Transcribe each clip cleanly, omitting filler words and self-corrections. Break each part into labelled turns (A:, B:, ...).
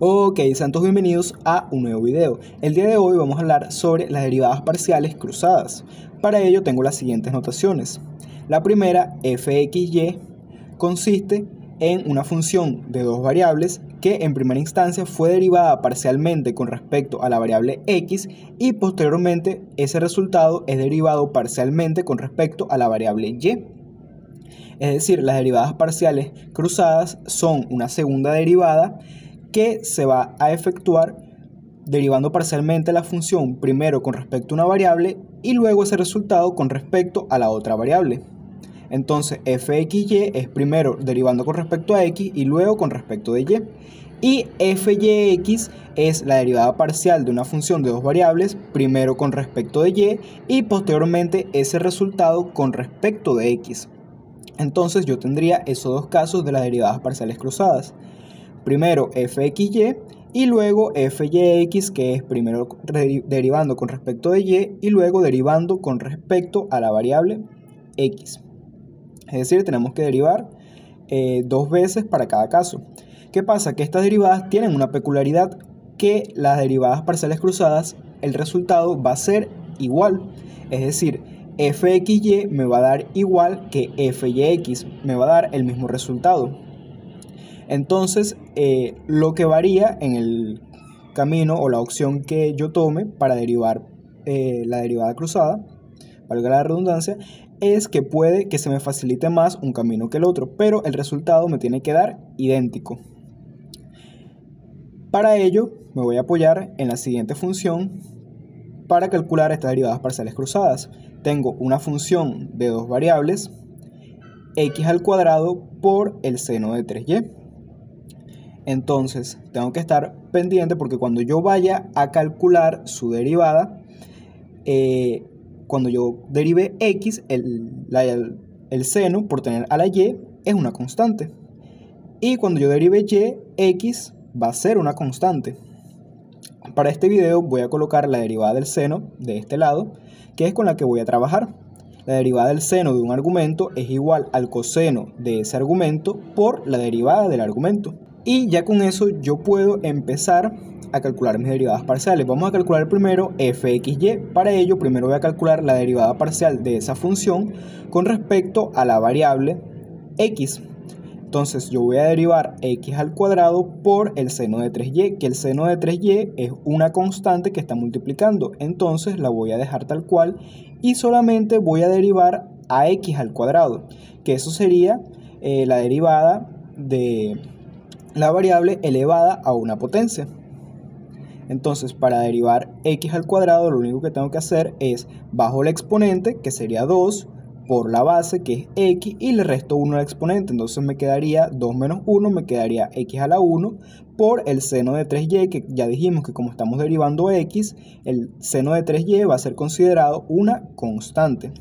A: Ok, sean todos bienvenidos a un nuevo video. El día de hoy vamos a hablar sobre las derivadas parciales cruzadas. Para ello tengo las siguientes notaciones. La primera, fxy, consiste en una función de dos variables que en primera instancia fue derivada parcialmente con respecto a la variable x y posteriormente ese resultado es derivado parcialmente con respecto a la variable y. Es decir, las derivadas parciales cruzadas son una segunda derivada que se va a efectuar derivando parcialmente la función primero con respecto a una variable y luego ese resultado con respecto a la otra variable. Entonces fxy es primero derivando con respecto a x y luego con respecto de y. Y fyx es la derivada parcial de una función de dos variables, primero con respecto de y posteriormente ese resultado con respecto de x. Entonces yo tendría esos dos casos de las derivadas parciales cruzadas. Primero fxy y luego fyx, que es primero derivando con respecto de y luego derivando con respecto a la variable x. Es decir, tenemos que derivar dos veces para cada caso. ¿Qué pasa? Que estas derivadas tienen una peculiaridad, que las derivadas parciales cruzadas, el resultado va a ser igual. Es decir, fxy me va a dar igual que fyx, me va a dar el mismo resultado. Entonces, lo que varía en el camino o la opción que yo tome para derivar la derivada cruzada, valga la redundancia, es que puede que se me facilite más un camino que el otro, pero el resultado me tiene que dar idéntico. Para ello, me voy a apoyar en la siguiente función para calcular estas derivadas parciales cruzadas. Tengo una función de dos variables, x al cuadrado por el seno de 3y. Entonces, tengo que estar pendiente porque cuando yo vaya a calcular su derivada, cuando yo derive x, el seno por tener a la y es una constante. Y cuando yo derive y, x va a ser una constante. Para este video voy a colocar la derivada del seno de este lado, que es con la que voy a trabajar. La derivada del seno de un argumento es igual al coseno de ese argumento por la derivada del argumento. Y ya con eso yo puedo empezar a calcular mis derivadas parciales. Vamos a calcular primero fxy. Para ello primero voy a calcular la derivada parcial de esa función con respecto a la variable x. Entonces yo voy a derivar x al cuadrado por el seno de 3y, que el seno de 3y es una constante que está multiplicando. Entonces la voy a dejar tal cual y solamente voy a derivar a x al cuadrado, que eso sería la derivada de la variable elevada a una potencia. Entonces, para derivar x al cuadrado, lo único que tengo que hacer es bajo el exponente, que sería 2, por la base, que es x, y le resto 1 al exponente. Entonces me quedaría 2 menos 1, me quedaría x a la 1, por el seno de 3y, que ya dijimos que como estamos derivando x, el seno de 3y va a ser considerado una constante.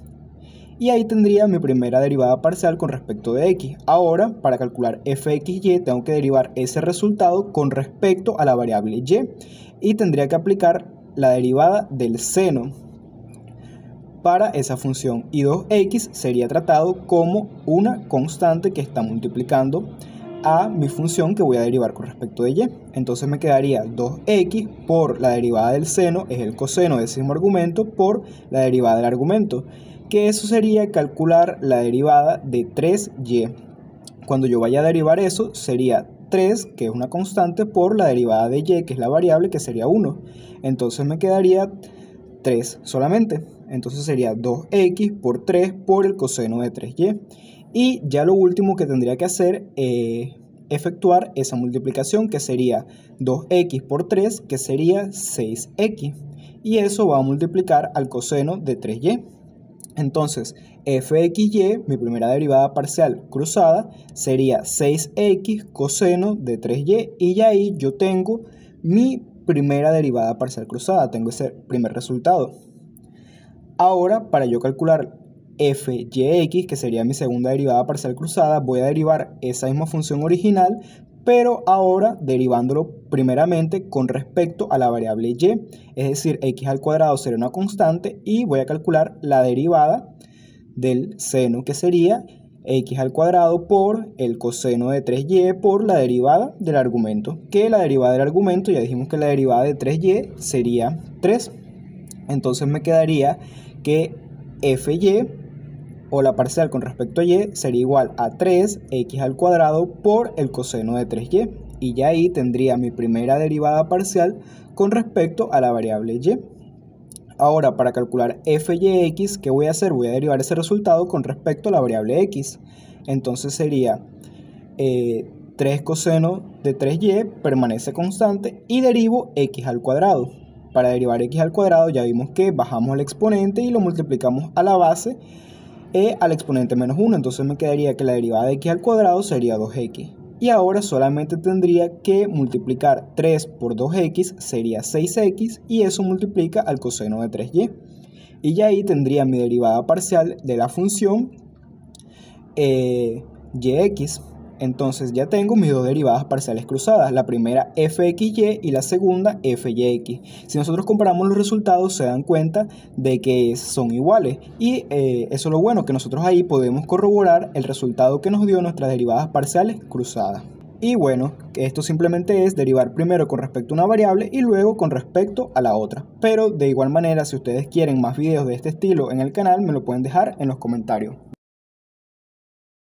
A: Y ahí tendría mi primera derivada parcial con respecto de x. Ahora, para calcular fxy, tengo que derivar ese resultado con respecto a la variable y. Y tendría que aplicar la derivada del seno para esa función. Y 2x sería tratado como una constante que está multiplicando a mi función que voy a derivar con respecto de y. Entonces me quedaría 2x por la derivada del seno, es el coseno de ese mismo argumento, por la derivada del argumento, que eso sería calcular la derivada de 3y. Cuando yo vaya a derivar eso, sería 3, que es una constante, por la derivada de y, que es la variable, que sería 1. Entonces me quedaría 3 solamente. Entonces sería 2x por 3 por el coseno de 3y. Y ya lo último que tendría que hacer es efectuar esa multiplicación, que sería 2x por 3, que sería 6x. Y eso va a multiplicar al coseno de 3y. Entonces, fxy, mi primera derivada parcial cruzada, sería 6x coseno de 3y. Y ya ahí yo tengo mi primera derivada parcial cruzada, tengo ese primer resultado. Ahora, para yo calcular fyx, que sería mi segunda derivada parcial cruzada, voy a derivar esa misma función original, pero ahora derivándolo primeramente con respecto a la variable y, es decir, x al cuadrado sería una constante y voy a calcular la derivada del seno, que sería x al cuadrado por el coseno de 3y por la derivada del argumento, que la derivada del argumento ya dijimos que la derivada de 3y sería 3. Entonces me quedaría que fy o la parcial con respecto a y sería igual a 3x al cuadrado por el coseno de 3y, y ya ahí tendría mi primera derivada parcial con respecto a la variable y. Ahora, para calcular f y x, ¿qué voy a hacer? Voy a derivar ese resultado con respecto a la variable x. Entonces sería 3 coseno de 3y permanece constante y derivo x al cuadrado. Para derivar x al cuadrado ya vimos que bajamos el exponente y lo multiplicamos a la base al exponente menos 1. Entonces me quedaría que la derivada de x al cuadrado sería 2x. Y ahora solamente tendría que multiplicar 3 por 2x, sería 6x, y eso multiplica al coseno de 3y. Y ya ahí tendría mi derivada parcial de la función yx. Entonces ya tengo mis dos derivadas parciales cruzadas, la primera fxy y la segunda fyx. Si nosotros comparamos los resultados se dan cuenta de que son iguales, y eso es lo bueno, que nosotros ahí podemos corroborar el resultado que nos dio nuestras derivadas parciales cruzadas. Y bueno, esto simplemente es derivar primero con respecto a una variable y luego con respecto a la otra. Pero de igual manera, si ustedes quieren más videos de este estilo en el canal, me lo pueden dejar en los comentarios.